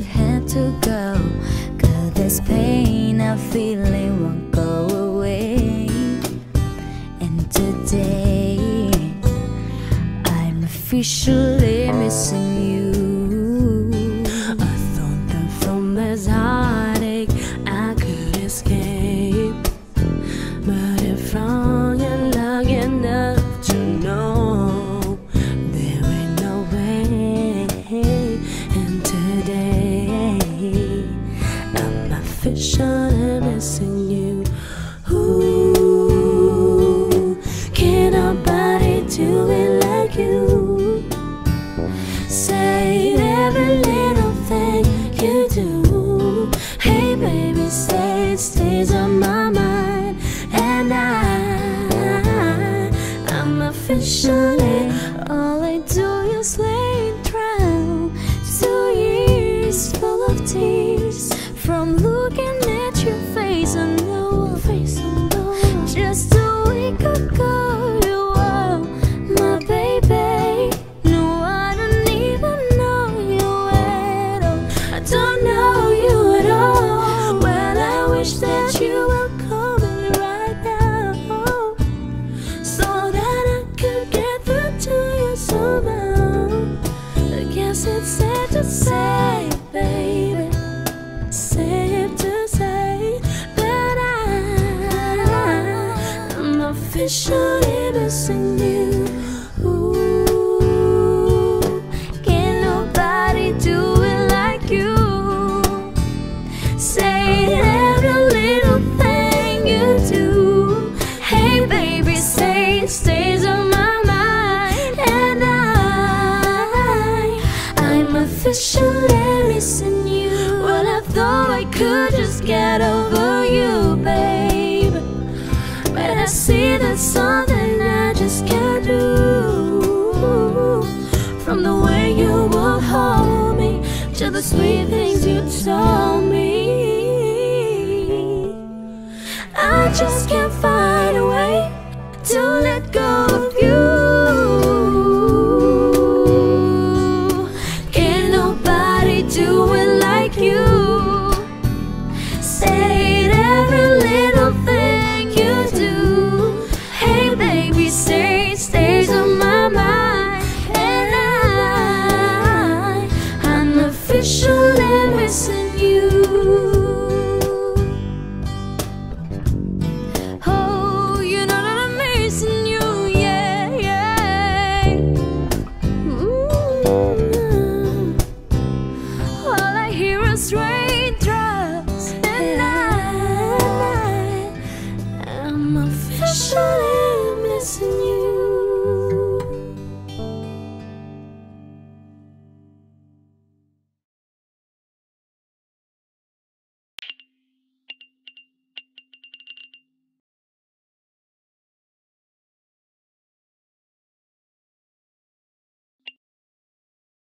have to go, 'cause this pain I'm feeling won't go away. And today I'm officially missing you. I thought that from this heartache I could escape, but if wrong and long enough to know there ain't no way. And today I'm officially missing you. Ooh, can't nobody do it like you. Say every little thing you do. Hey baby, say it stays on my mind. And I'm officially, all I do is lay drown. 2 years full of tears from looking at your face. I know, just a week ago you were my baby. No, I don't even know you at all. I don't know you at all. Well, I wish that you were calling me right now, so that I could get through to you somehow. I guess it's safe to say, baby, safe to say that I'm officially missing you. Ooh, can't nobody do it like you. Say every little thing you do. Hey baby, say it stays on my mind. And I'm officially missing you. Well, I thought I could just get over you, babe, but I see that's something I just can't do. From the way you would hold me to the sweet things you told me, I just can't find a way to let go of you. Can't nobody do it like you. Say every little thing you do. Hey baby, say it stays on my mind. And I'm officially missing you.